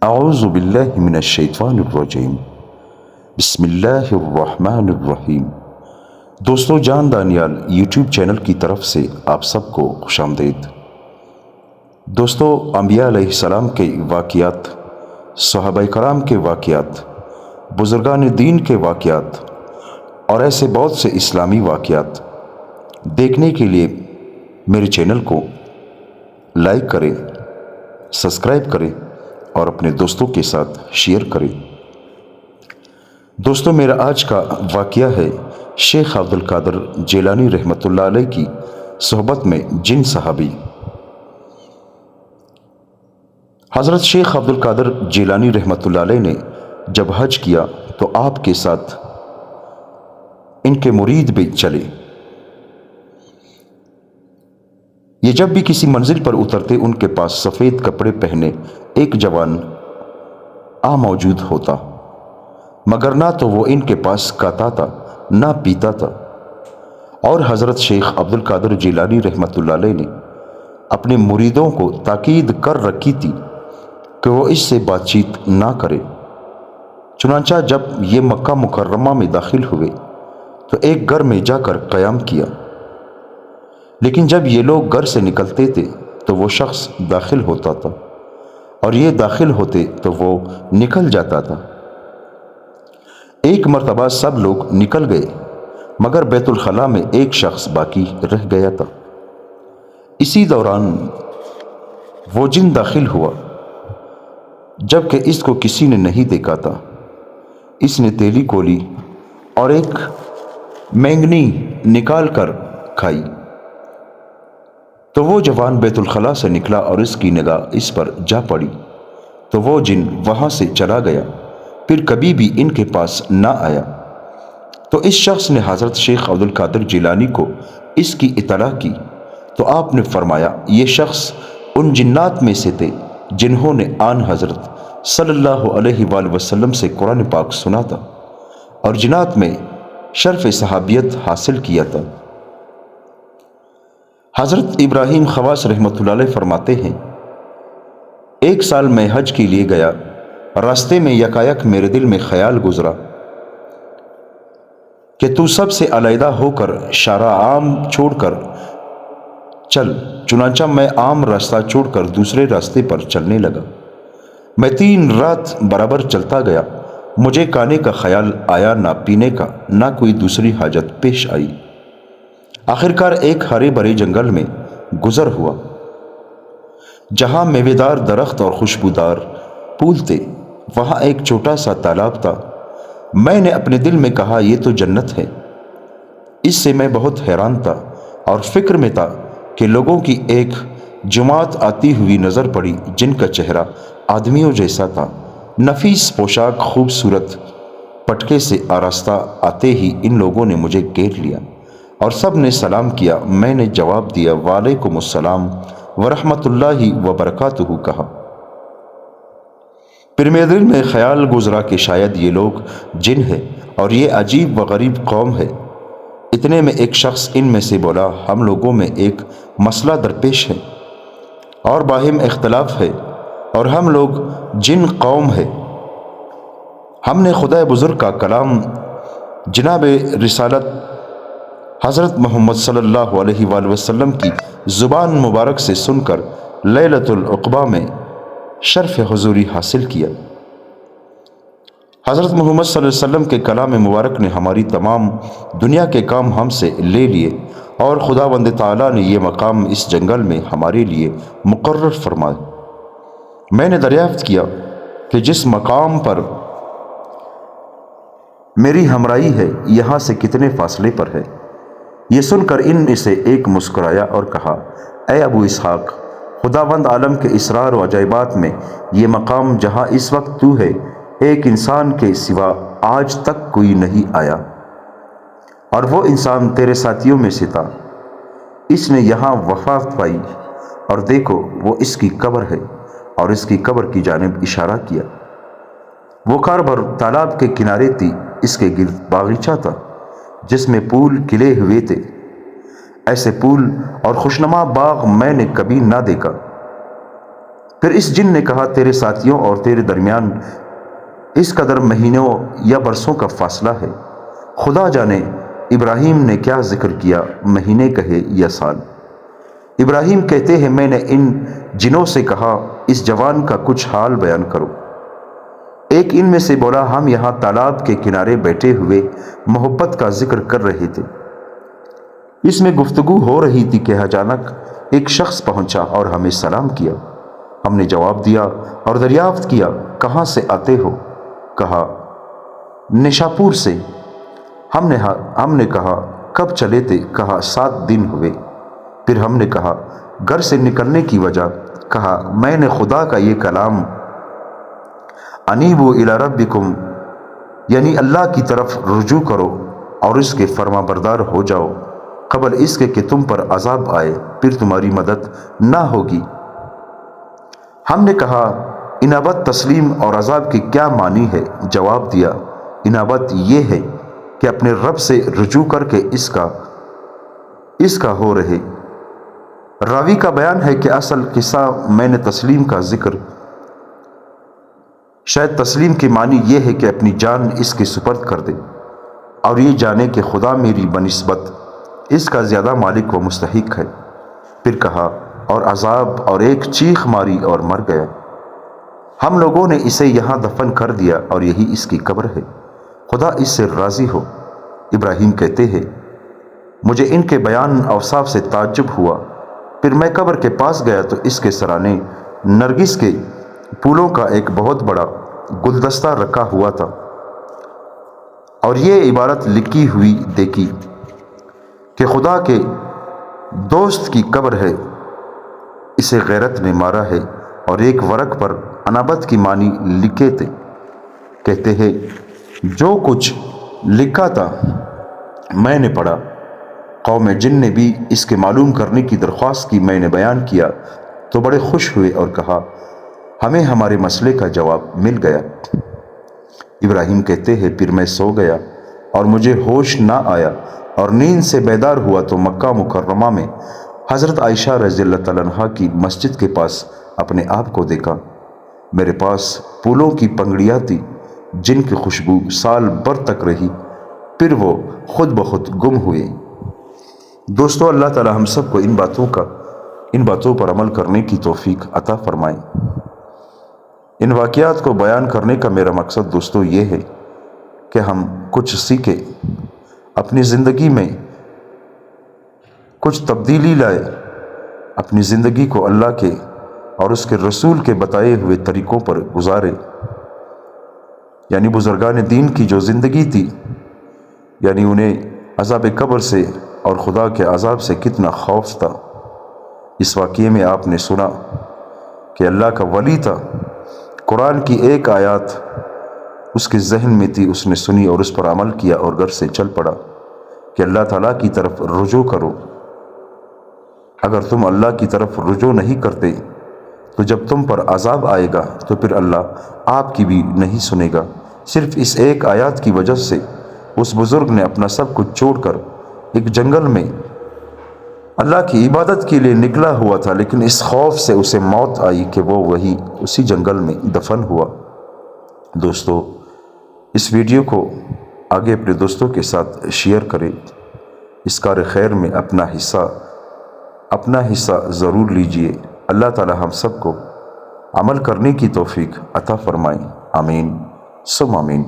اعوذ باللہ من الشیطان الرجیم بسم اللہ الرحمن الرحیم۔ دوستو، جان دانیال یوٹیوب چینل کی طرف سے آپ سب کو خوش آمدید۔ دوستو، انبیاء علیہ السلام کے واقعات، صحابہ کرام کے واقعات، بزرگان دین کے واقعات اور ایسے بہت سے اسلامی واقعات دیکھنے کے لیے میرے چینل کو لائک کریں، سبسکرائب کریں اور اپنے دوستوں کے ساتھ شیئر کریں۔ دوستو، میرا آج کا واقعہ ہے شیخ عبد القادر جیلانی رحمۃ اللہ علیہ کی صحبت میں جن صحابی۔ حضرت شیخ عبد القادر جیلانی رحمۃ اللہ علیہ نے جب حج کیا تو آپ کے ساتھ ان کے مرید بھی چلے۔ یہ جب بھی کسی منزل پر اترتے ان کے پاس سفید کپڑے پہنے ایک جوان موجود ہوتا، مگر نہ تو وہ ان کے پاس کھاتا تھا نہ پیتا تھا۔ اور حضرت شیخ عبد القادر جیلانی رحمۃ اللہ علیہ نے اپنے مریدوں کو تاکید کر رکھی تھی کہ وہ اس سے بات چیت نہ کرے۔ چنانچہ جب یہ مکہ مکرمہ میں داخل ہوئے تو ایک گھر میں جا کر قیام کیا، لیکن جب یہ لوگ گھر سے نکلتے تھے تو وہ شخص داخل ہوتا تھا اور یہ داخل ہوتے تو وہ نکل جاتا تھا۔ ایک مرتبہ سب لوگ نکل گئے مگر بیت الخلاء میں ایک شخص باقی رہ گیا تھا۔ اسی دوران وہ جن داخل ہوا، جبکہ اس کو کسی نے نہیں دیکھا تھا۔ اس نے تیلی کو لی اور ایک مینگنی نکال کر کھائی تو وہ جوان بیت الخلاء سے نکلا اور اس کی نگاہ اس پر جا پڑی تو وہ جن وہاں سے چلا گیا، پھر کبھی بھی ان کے پاس نہ آیا۔ تو اس شخص نے حضرت شیخ عبد القادر جیلانی کو اس کی اطلاع کی تو آپ نے فرمایا، یہ شخص ان جنات میں سے تھے جنہوں نے آن حضرت صلی اللہ علیہ وآلہ وسلم سے قرآن پاک سنا تھا اور جنات میں شرف صحابیت حاصل کیا تھا۔ حضرت ابراہیم خواص رحمۃ اللہ علیہ فرماتے ہیں، ایک سال میں حج کے لیے گیا، راستے میں یکایک میرے دل میں خیال گزرا کہ تو سب سے علیحدہ ہو کر شارع عام چھوڑ کر چل۔ چنانچہ میں عام راستہ چھوڑ کر دوسرے راستے پر چلنے لگا۔ میں 3 رات برابر چلتا گیا، مجھے کھانے کا خیال آیا، نہ پینے کا، نہ کوئی دوسری حاجت پیش آئی۔ آخرکار ایک ہرے بھرے جنگل میں گزر ہوا جہاں میوے دار درخت اور خوشبودار پھول تھے۔ وہاں ایک چھوٹا سا تالاب تھا۔ میں نے اپنے دل میں کہا، یہ تو جنت ہے۔ اس سے میں بہت حیران تھا اور فکر میں تھا کہ لوگوں کی ایک جماعت آتی ہوئی نظر پڑی جن کا چہرہ آدمیوں جیسا تھا، نفیس پوشاک، خوبصورت پٹکے سے آراستہ۔ آتے ہی ان لوگوں نے مجھے گھیر لیا اور سب نے سلام کیا۔ میں نے جواب دیا، وعلیکم السلام ورحمۃ اللہ وبرکاتہ کہا۔ پھر میرے دل میں خیال گزرا کہ شاید یہ لوگ جن ہیں اور یہ عجیب و غریب قوم ہے۔ اتنے میں ایک شخص ان میں سے بولا، ہم لوگوں میں ایک مسئلہ درپیش ہے اور باہم اختلاف ہے اور ہم لوگ جن قوم ہے۔ ہم نے خدا بزرگ کا کلام جناب رسالت حضرت محمد صلی اللہ علیہ وآلہ وسلم کی زبان مبارک سے سن کر لیلۃ العقبہ میں شرف حضوری حاصل کیا۔ حضرت محمد صلی اللہ علیہ وسلم کے کلام مبارک نے ہماری تمام دنیا کے کام ہم سے لے لیے اور خداوند تعالیٰ نے یہ مقام اس جنگل میں ہمارے لیے مقرر فرمایا۔ میں نے دریافت کیا کہ جس مقام پر میری ہمراہی ہے یہاں سے کتنے فاصلے پر ہے؟ یہ سن کر ان میں سے ایک مسکرایا اور کہا، اے ابو اسحاق، خداوند عالم کے اسرار و عجائبات میں یہ مقام جہاں اس وقت تو ہے، ایک انسان کے سوا آج تک کوئی نہیں آیا اور وہ انسان تیرے ساتھیوں میں سے تھا۔ اس نے یہاں وفات پائی اور دیکھو وہ اس کی قبر ہے، اور اس کی قبر کی جانب اشارہ کیا۔ وہ کاربر تالاب کے کنارے تھی، اس کے گرد باغیچہ تھا جس میں پھول کھلے ہوئے تھے۔ ایسے پھول اور خوشنما باغ میں نے کبھی نہ دیکھا۔ پھر اس جن نے کہا تیرے ساتھیوں اور تیرے درمیان اس قدر مہینوں یا برسوں کا فاصلہ ہے، خدا جانے ابراہیم نے کیا ذکر کیا، مہینے کہے یا سال۔ ابراہیم کہتے ہیں میں نے ان جنوں سے کہا اس جوان کا کچھ حال بیان کرو۔ ایک ان میں سے بولا ہم یہاں تالاب کے کنارے بیٹھے ہوئے محبت کا ذکر کر رہے تھے، اس میں گفتگو ہو رہی تھی کہ اچانک ایک شخص پہنچا اور ہمیں سلام کیا۔ ہم نے جواب دیا اور دریافت کیا کہاں سے آتے ہو؟ کہا نشاپور سے۔ ہم نے کہا کب چلے تھے؟ کہا 7 دن ہوئے۔ پھر ہم نے کہا گھر سے نکلنے کی وجہ؟ کہا میں نے خدا کا یہ کلام انیبوا الی ربکم، یعنی اللہ کی طرف رجوع کرو اور اس کے فرما بردار ہو جاؤ قبل اس کے کہ تم پر عذاب آئے، پھر تمہاری مدد نہ ہوگی۔ ہم نے کہا انابت تسلیم اور عذاب کی کیا معنی ہے؟ جواب دیا انابت یہ ہے کہ اپنے رب سے رجوع کر کے اس کا ہو رہے۔ راوی کا بیان ہے کہ اصل قصہ میں نے تسلیم کا ذکر، شاید تسلیم کی معنی یہ ہے کہ اپنی جان اس کے سپرد کر دے اور یہ جانے کہ خدا میری بنسبت اس کا زیادہ مالک و مستحق ہے۔ پھر کہا اور عذاب، اور ایک چیخ ماری اور مر گیا۔ ہم لوگوں نے اسے یہاں دفن کر دیا اور یہی اس کی قبر ہے، خدا اس سے راضی ہو۔ ابراہیم کہتے ہیں مجھے ان کے بیان اوصاف سے تعجب ہوا، پھر میں قبر کے پاس گیا تو اس کے سرانے نرگس کے پھولوں کا ایک بہت بڑا گلدستہ رکھا ہوا تھا اور یہ عبارت لکھی ہوئی دیکھی کہ خدا کے دوست کی قبر ہے، اسے غیرت نے مارا ہے، اور ایک ورق پر انابت کی معنی لکھے تھے۔ کہتے ہیں جو کچھ لکھا تھا میں نے پڑھا، قوم جن نے بھی اس کے معلوم کرنے کی درخواست کی، میں نے بیان کیا تو بڑے خوش ہوئے اور کہا ہمیں ہمارے مسئلے کا جواب مل گیا۔ ابراہیم کہتے ہیں پھر میں سو گیا اور مجھے ہوش نہ آیا، اور نیند سے بیدار ہوا تو مکہ مکرمہ میں حضرت عائشہ رضی اللہ تعالیٰ عنہا کی مسجد کے پاس اپنے آپ کو دیکھا۔ میرے پاس پھولوں کی پگڑیاں تھی جن کی خوشبو سال بھر تک رہی، پھر وہ خود بخود گم ہوئے۔ دوستو، اللہ تعالیٰ ہم سب کو ان باتوں پر عمل کرنے کی توفیق عطا فرمائے۔ ان واقعات کو بیان کرنے کا میرا مقصد دوستو یہ ہے کہ ہم کچھ سیکھیں، اپنی زندگی میں کچھ تبدیلی لائے، اپنی زندگی کو اللہ کے اور اس کے رسول کے بتائے ہوئے طریقوں پر گزارے۔ یعنی بزرگان دین کی جو زندگی تھی، یعنی انہیں عذاب قبر سے اور خدا کے عذاب سے کتنا خوف تھا۔ اس واقعے میں آپ نے سنا کہ اللہ کا ولی تھا، قرآن کی ایک آیات اس کے ذہن میں تھی، اس نے سنی اور اس پر عمل کیا اور گھر سے چل پڑا کہ اللہ تعالیٰ کی طرف رجوع کرو۔ اگر تم اللہ کی طرف رجوع نہیں کرتے تو جب تم پر عذاب آئے گا تو پھر اللہ آپ کی بھی نہیں سنے گا۔ صرف اس ایک آیات کی وجہ سے اس بزرگ نے اپنا سب کچھ چھوڑ کر ایک جنگل میں اللہ کی عبادت کے لیے نکلا ہوا تھا، لیکن اس خوف سے اسے موت آئی کہ وہ اسی جنگل میں دفن ہوا۔ دوستو، اس ویڈیو کو آگے اپنے دوستوں کے ساتھ شیئر کریں، اس کار خیر میں اپنا حصہ ضرور لیجئے۔ اللہ تعالی ہم سب کو عمل کرنے کی توفیق عطا فرمائے، آمین ثم آمین۔